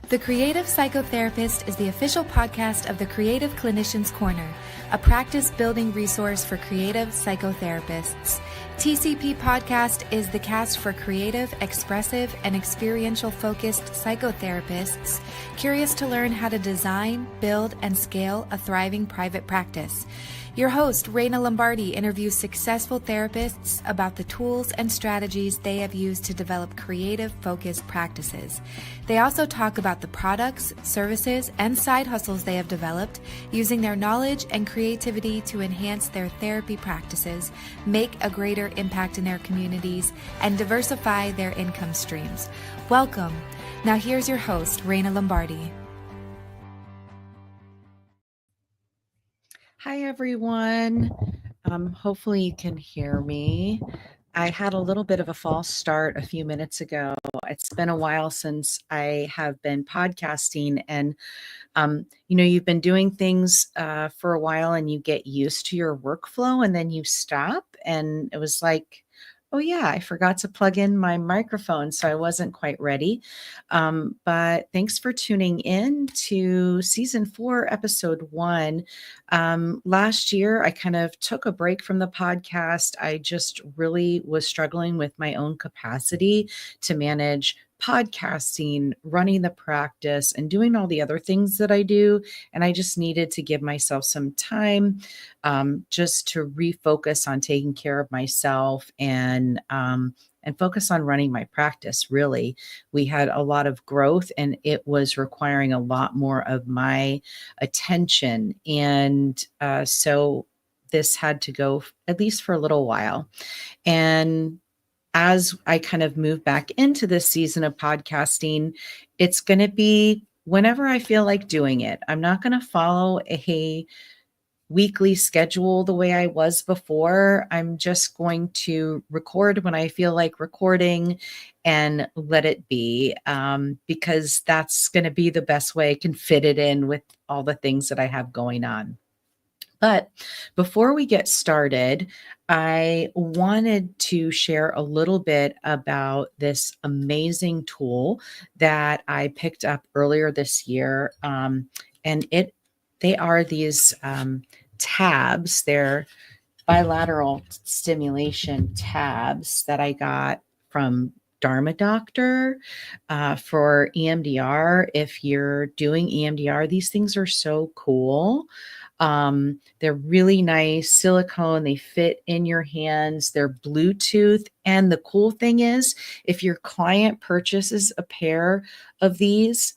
The Creative Psychotherapist is the official podcast of the Creative Clinician's Corner, a practice-building resource for creative psychotherapists. TCP Podcast is the cast for creative, expressive, and experiential-focused psychotherapists curious to learn how to design, build, and scale a thriving private practice. Your host, Raina Lombardi, interviews successful therapists about the tools and strategies they have used to develop creative-focused practices. They also talk about the products, services, and side hustles they have developed using their knowledge and creativity to enhance their therapy practices, make a greater impact in their communities, and diversify their income streams. Welcome. Now here's your host, Raina Lombardi. Hi, everyone. Hopefully you can hear me. I had a little bit of a false start a few minutes ago. It's been a while since I have been podcasting, and you've been doing things for a while and you get used to your workflow and then you stop. And it was like, oh yeah, I forgot to plug in my microphone, so I wasn't quite ready. But thanks for tuning in to season 4, episode 1. Last year, I kind of took a break from the podcast. I just really was struggling with my own capacity to manage podcasting, running the practice, and doing all the other things that I do. And I just needed to give myself some time just to refocus on taking care of myself and focus on running my practice. Really, we had a lot of growth and it was requiring a lot more of my attention. And so this had to go at least for a little while. And as I kind of move back into this season of podcasting, it's going to be whenever I feel like doing it. I'm not going to follow a weekly schedule the way I was before. I'm just going to record when I feel like recording and let it be, because that's going to be the best way I can fit it in with all the things that I have going on. But before we get started, I wanted to share a little bit about this amazing tool that I picked up earlier this year. They are these tabs. They're bilateral stimulation tabs that I got from Dharma Doctor for EMDR. If you're doing EMDR, these things are so cool. They're really nice silicone. They fit in your hands. They're Bluetooth. And the cool thing is, if your client purchases a pair of these,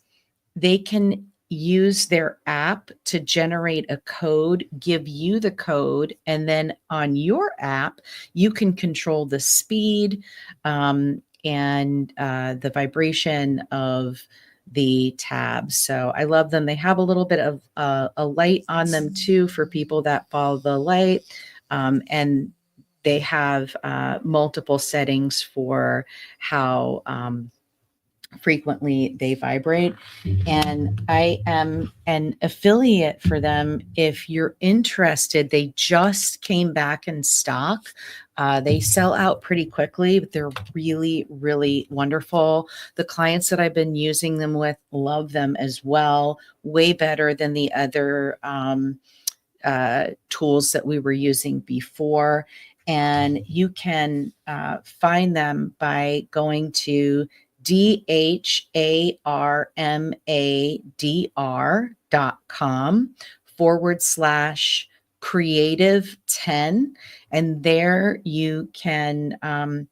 they can use their app to generate a code, give you the code, and then on your app, you can control the speed and the vibration of the tabs. So I love them. They have a little bit of a light on them too for people that follow the light. And they have multiple settings for how frequently they vibrate. And I am an affiliate for them. If you're interested, they just came back in stock. They sell out pretty quickly, but they're really, really wonderful. The clients that I've been using them with love them as well, way better than the other tools that we were using before. And you can find them by going to DHARMADR.com/creative10. And there you can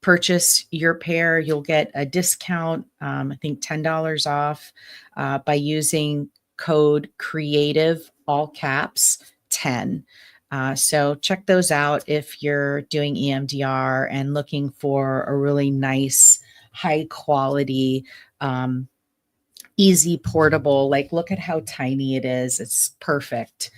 purchase your pair. You'll get a discount, I think $10 off by using code creative, all caps, 10. So check those out if you're doing EMDR and looking for a really nice, high quality, easy portable, like look at how tiny it is. It's perfect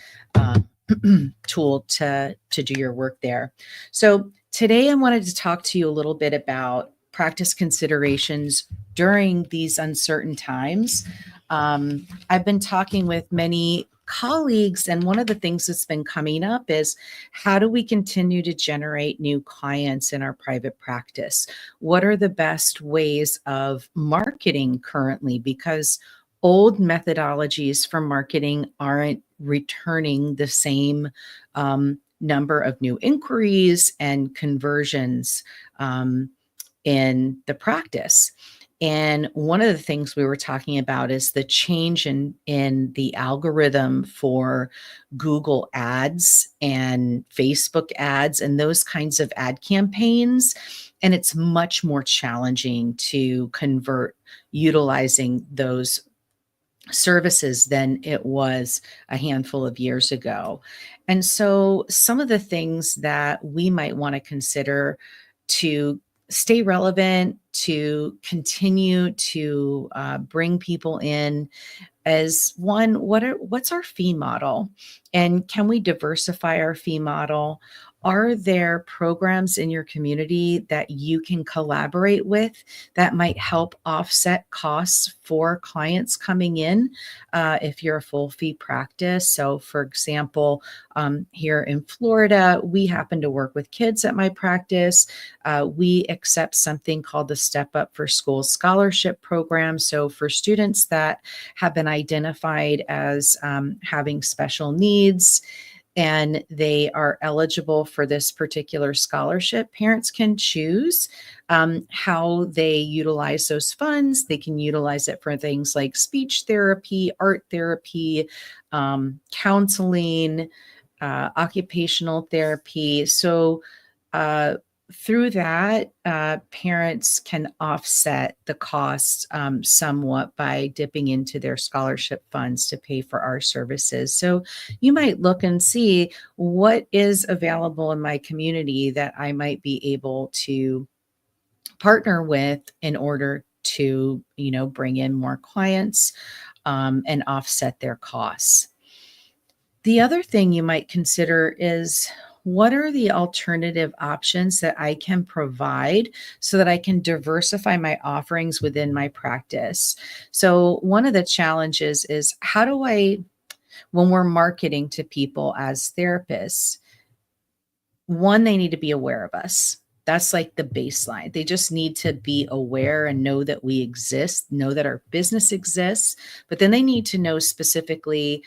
tool to do your work there. So today I wanted to talk to you a little bit about practice considerations during these uncertain times. I've been talking with many colleagues. And one of the things that's been coming up is, how do we continue to generate new clients in our private practice? What are the best ways of marketing currently? Because old methodologies for marketing aren't returning the same number of new inquiries and conversions in the practice. And one of the things we were talking about is the change in the algorithm for Google ads and Facebook ads and those kinds of ad campaigns. And it's much more challenging to convert utilizing those services than it was a handful of years ago. And so some of the things that we might want to consider to stay relevant, to continue to bring people in, as one, what's our fee model, and can we diversify our fee model? Are there programs in your community that you can collaborate with that might help offset costs for clients coming in if you're a full fee practice? So for example, here in Florida, we happen to work with kids at my practice. We accept something called the Step Up for Schools Scholarship Program. So for students that have been identified as having special needs, and they are eligible for this particular scholarship, parents can choose how they utilize those funds. They can utilize it for things like speech therapy, art therapy, counseling, occupational therapy. So through that, parents can offset the costs somewhat by dipping into their scholarship funds to pay for our services. So you might look and see what is available in my community that I might be able to partner with in order to, bring in more clients and offset their costs. The other thing you might consider is, what are the alternative options that I can provide so that I can diversify my offerings within my practice? So one of the challenges is, how do I, when we're marketing to people as therapists, one, they need to be aware of us. That's like the baseline. They just need to be aware and know that we exist, know that our business exists, but then they need to know specifically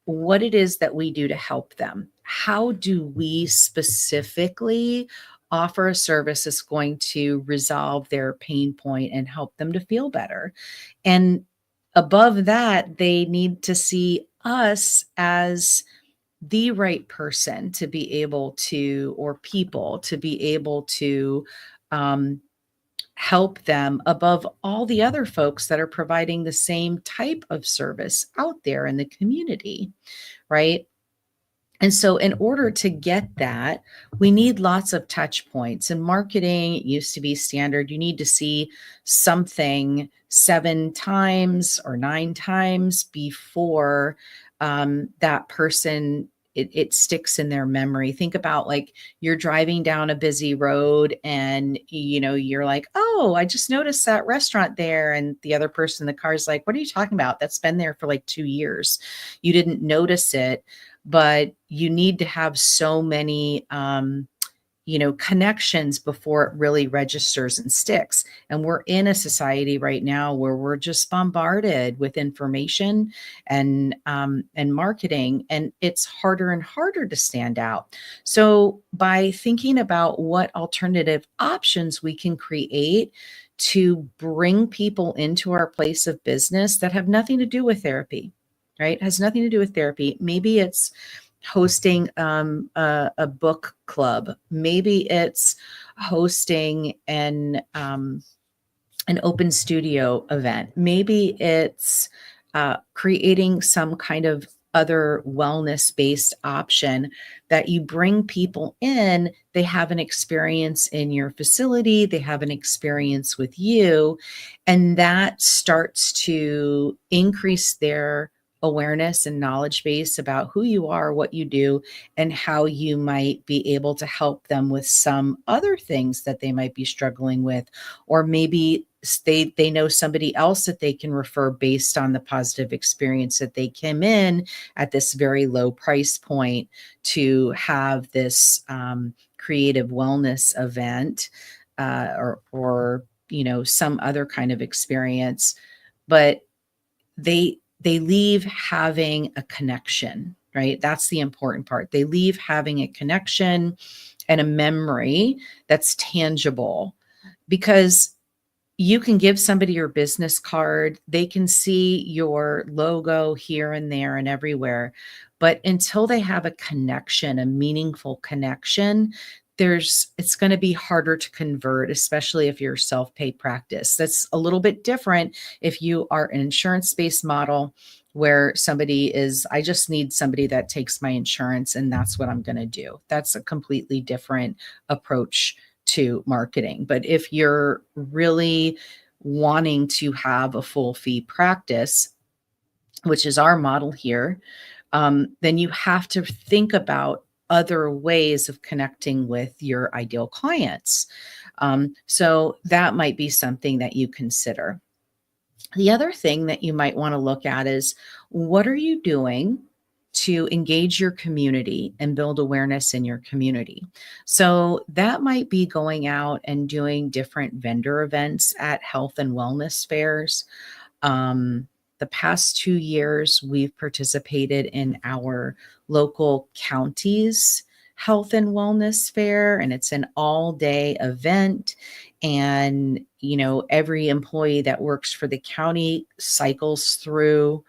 what it is that we do to help them. How do we specifically offer a service that's going to resolve their pain point and help them to feel better? And above that, they need to see us as the right person to be able to, or people to be able to help them above all the other folks that are providing the same type of service out there in the community, right? And so in order to get that, we need lots of touch points. In marketing, it used to be standard. You need to see something 7 times or 9 times before that person, it sticks in their memory. Think about, like, you're driving down a busy road and, you're like, oh, I just noticed that restaurant there. And the other person in the car is like, what are you talking about? That's been there for like 2 years. You didn't notice it, but you need to have so many, connections before it really registers and sticks. And we're in a society right now where we're just bombarded with information and marketing, and it's harder and harder to stand out. So by thinking about what alternative options we can create to bring people into our place of business that have nothing to do with therapy, right? It has nothing to do with therapy. Maybe it's hosting a book club. Maybe it's hosting an open studio event. Maybe it's creating some kind of other wellness-based option that you bring people in. They have an experience in your facility. They have an experience with you, and that starts to increase their awareness and knowledge base about who you are, what you do, and how you might be able to help them with some other things that they might be struggling with. Or maybe they know somebody else that they can refer based on the positive experience that they came in at this very low price point to have this creative wellness event, or some other kind of experience. But they leave having a connection, right? That's the important part. They leave having a connection and a memory that's tangible, because you can give somebody your business card. They can see your logo here and there and everywhere. But until they have a connection, a meaningful connection, it's going to be harder to convert, especially if you're self-pay practice. That's a little bit different if you are an insurance-based model where somebody is, I just need somebody that takes my insurance and that's what I'm going to do. That's a completely different approach to marketing. But if you're really wanting to have a full fee practice, which is our model here, then you have to think about other ways of connecting with your ideal clients. So that might be something that you consider. The other thing that you might want to look at is, what are you doing to engage your community and build awareness in your community? So that might be going out and doing different vendor events at health and wellness fairs. The past 2 years, we've participated in our local county's health and wellness fair, and it's an all-day event. And, every employee that works for the county cycles through.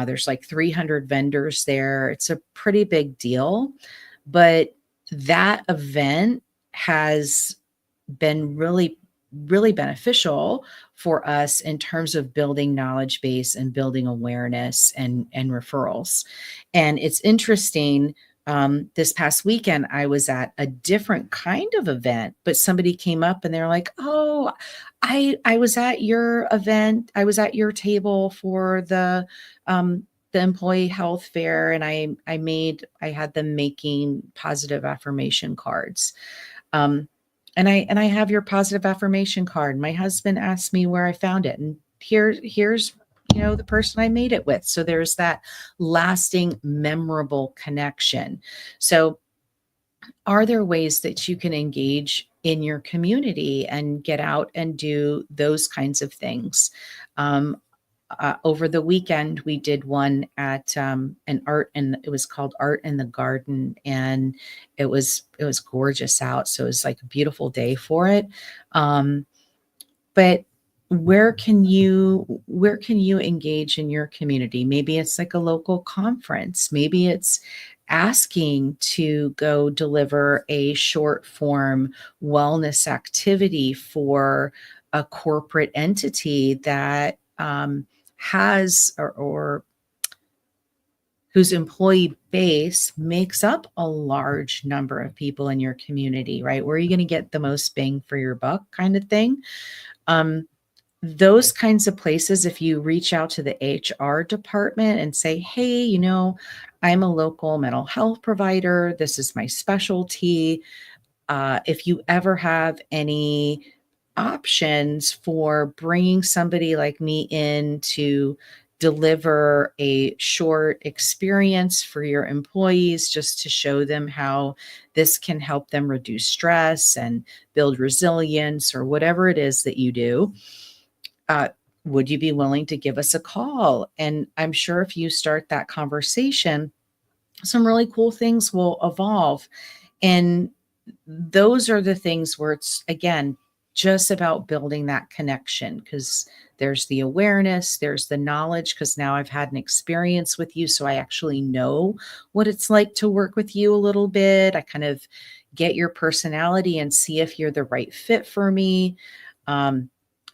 There's like 300 vendors there. It's a pretty big deal. But that event has been really, really beneficial for us in terms of building knowledge base and building awareness and referrals. And it's interesting. This past weekend, I was at a different kind of event, but somebody came up and they're like, "Oh, I was at your event. I was at your table for the employee health fair, and I had them making positive affirmation cards. And I have your positive affirmation card. My husband asked me where I found it, and here's the person I made it with." So there's that lasting, memorable connection. So are there ways that you can engage in your community and get out and do those kinds of things? Over the weekend, we did one at it was called Art in the Garden, and it was gorgeous out. So it was like a beautiful day for it. But where can you engage in your community? Maybe it's like a local conference. Maybe it's asking to go deliver a short form wellness activity for a corporate entity that has or whose employee base makes up a large number of people in your community, right? Where are you going to get the most bang for your buck kind of thing? Those kinds of places, if you reach out to the HR department and say, "Hey, I'm a local mental health provider. This is my specialty. If you ever have any options for bringing somebody like me in to deliver a short experience for your employees, just to show them how this can help them reduce stress and build resilience," or whatever it is that you do, would you be willing to give us a call? And I'm sure if you start that conversation, some really cool things will evolve. And those are the things where it's, again, just about building that connection, because there's the awareness, there's the knowledge, because now I've had an experience with you. So I actually know what it's like to work with you a little bit. I kind of get your personality and see if you're the right fit for me.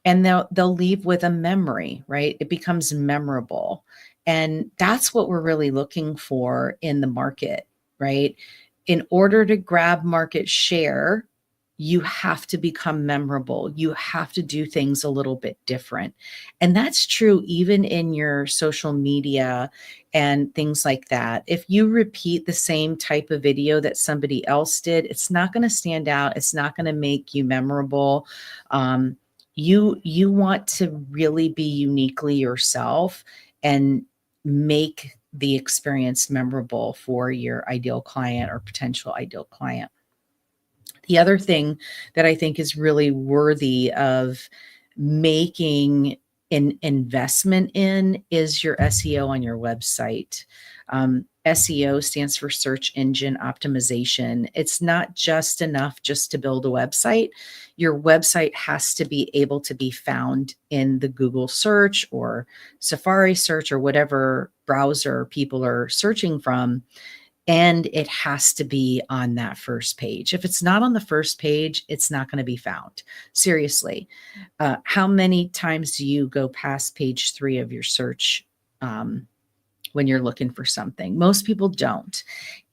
And they'll leave with a memory, right? It becomes memorable. And that's what we're really looking for in the market, right? In order to grab market share, you have to become memorable. You have to do things a little bit different. And that's true even in your social media and things like that. If you repeat the same type of video that somebody else did, it's not going to stand out. It's not going to make you memorable. you want to really be uniquely yourself and make the experience memorable for your ideal client or potential ideal client. The other thing that I think is really worthy of making an investment in is your SEO on your website. SEO stands for search engine optimization. It's not just enough just to build a website. Your website has to be able to be found in the Google search or Safari search or whatever browser people are searching from. And it has to be on that first page. If it's not on the first page, it's not going to be found. Seriously. How many times do you go past page 3 of your search when you're looking for something? Most people don't.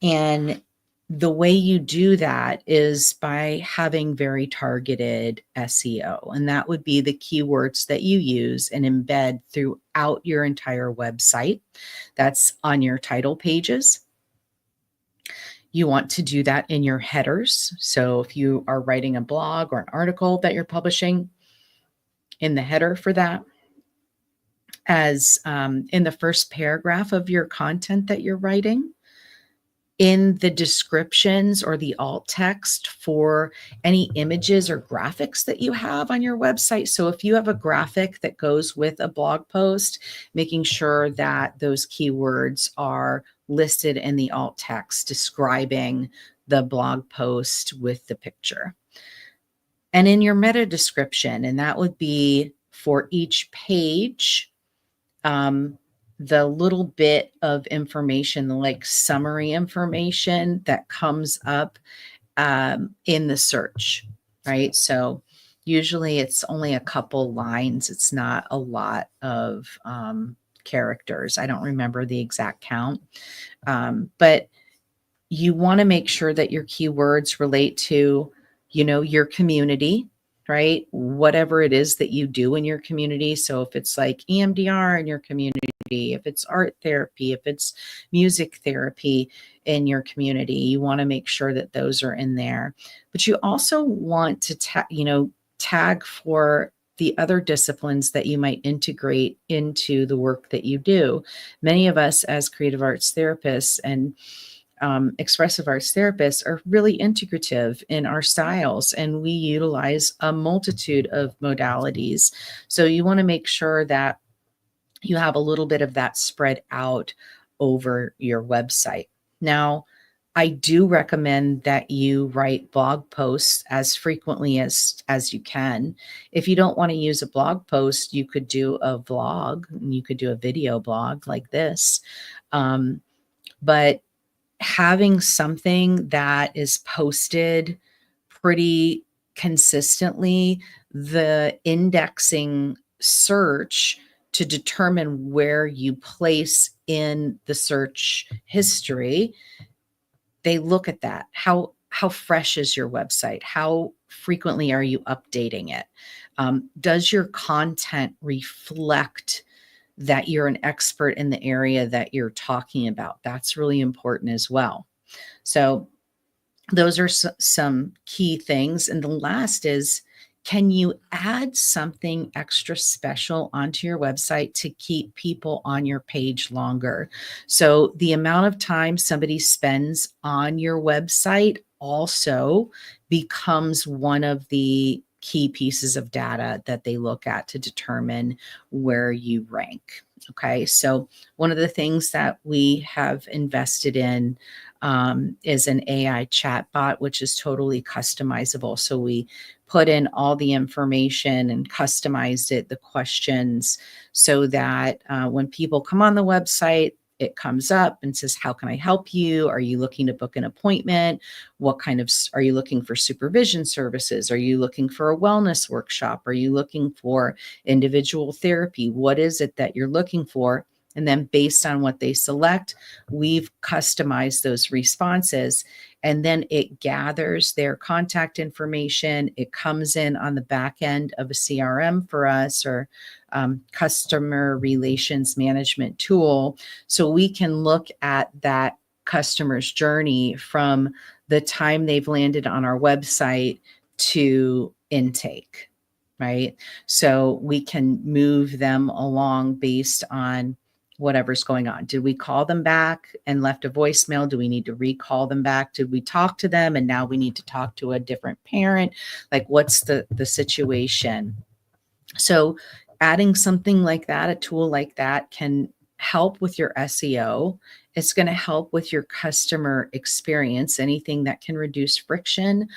And the way you do that is by having very targeted SEO. And that would be the keywords that you use and embed throughout your entire website. That's on your title pages. You want to do that in your headers. So if you are writing a blog or an article that you're publishing, in the header for that, as in the first paragraph of your content that you're writing, in the descriptions or the alt text for any images or graphics that you have on your website. So if you have a graphic that goes with a blog post, making sure that those keywords are listed in the alt text describing the blog post with the picture. And in your meta description, and that would be for each page, the little bit of information, like summary information that comes up in the search, right? So usually it's only a couple lines. It's not a lot of characters. I don't remember the exact count, but you want to make sure that your keywords relate to, your community, right? Whatever it is that you do in your community. So if it's like EMDR in your community, if it's art therapy, if it's music therapy in your community, you want to make sure that those are in there. But you also want to tag for the other disciplines that you might integrate into the work that you do. Many of us as creative arts therapists and expressive arts therapists are really integrative in our styles, and we utilize a multitude of modalities. So you want to make sure that you have a little bit of that spread out over your website. Now, I do recommend that you write blog posts as frequently as you can. If you don't want to use a blog post, you could do a vlog, and you could do a video blog like this. But having something that is posted pretty consistently, the indexing search to determine where you place in the search history, they look at that. How fresh is your website? How frequently are you updating it? Does your content reflect that you're an expert in the area that you're talking about? That's really important as well. So those are some key things. And the last is, can you add something extra special onto your website to keep people on your page longer? So the amount of time somebody spends on your website also becomes one of the key pieces of data that they look at to determine where you rank. Okay, so one of the things that we have invested in is an AI chatbot, which is totally customizable. So we put in all the information and customized it, the questions, so that when people come on the website, it comes up and says, how can I help you? Are you looking to book an appointment? Are you looking for supervision services? Are you looking for a wellness workshop? Are you looking for individual therapy? What is it that you're looking for? And then based on what they select, we've customized those responses. And then it gathers their contact information. It comes in on the back end of a CRM for us, or customer relations management tool. So we can look at that customer's journey from the time they've landed on our website to intake, right? So we can move them along based on whatever's going on. Did we call them back and left a voicemail? Do we need to recall them back? Did we talk to them and now we need to talk to a different parent? Like, what's the situation? So adding something like that, a tool like that, can help with your SEO. It's going to help with your customer experience, anything that can reduce friction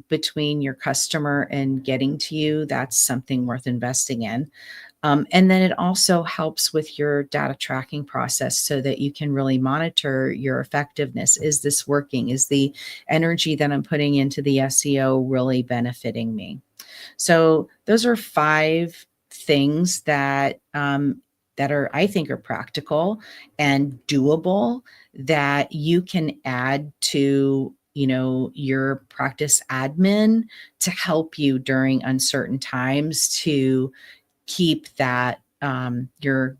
between your customer and getting to you. That's something worth investing in. And then it also helps with your data tracking process so that you can really monitor your effectiveness. Is this working? Is the energy that I'm putting into the SEO really benefiting me? So those are 5 things that I think are practical and doable that you can add to your practice admin to help you during uncertain times to keep that your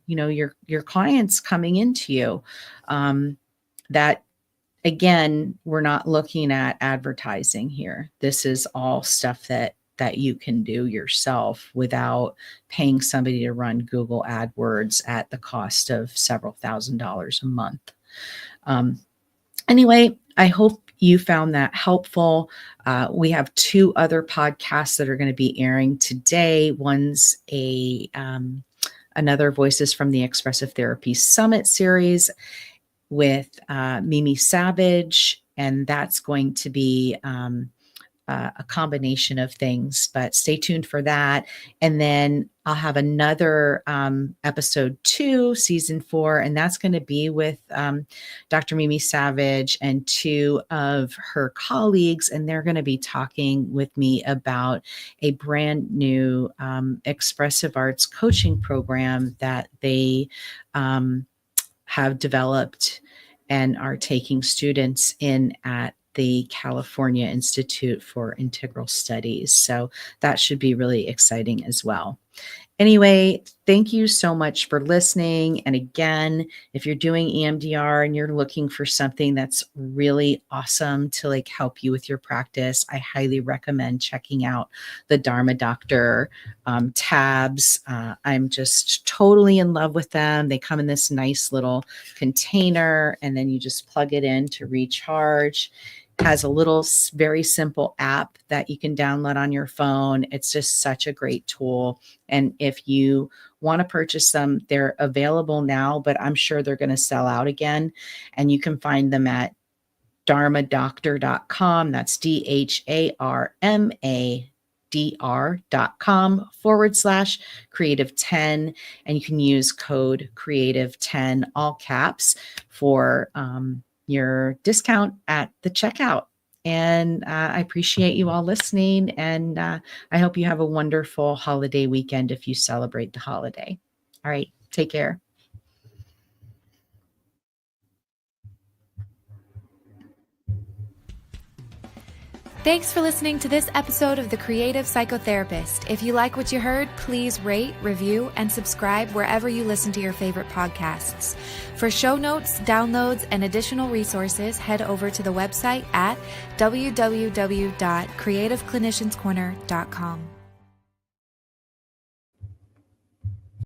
clients coming into you. That, again, we're not looking at advertising here. This is all stuff that you can do yourself without paying somebody to run Google AdWords at the cost of several $1,000s a month. Anyway, I hope you found that helpful. We have 2 other podcasts that are going to be airing today. One's another Voices from the Expressive Therapy Summit series with Mimi Savage, and that's going to be a combination of things, but stay tuned for that. And then I'll have another episode 2, season 4, and that's going to be with Dr. Mimi Savage and 2 of her colleagues, and they're going to be talking with me about a brand new expressive arts coaching program that they have developed and are taking students in at the California Institute for Integral Studies. So that should be really exciting as well. Anyway, thank you so much for listening. And again, if you're doing EMDR and you're looking for something that's really awesome to help you with your practice, I highly recommend checking out the Dharma Doctor tabs. I'm just totally in love with them. They come in this nice little container, and then you just plug it in to recharge. Has a little very simple app that you can download on your phone. It's just such a great tool. And if you want to purchase them, they're available now, but I'm sure they're going to sell out again. And you can find them at dharmadoctor.com. That's DHARMADR.com/creative10. And you can use code creative10, all caps, for your discount at the checkout. And I appreciate you all listening. And I hope you have a wonderful holiday weekend if you celebrate the holiday. All right. Take care. Thanks for listening to this episode of The Creative Psychotherapist. If you like what you heard, please rate, review, and subscribe wherever you listen to your favorite podcasts. For show notes, downloads, and additional resources, head over to the website at www.creativeclinicianscorner.com.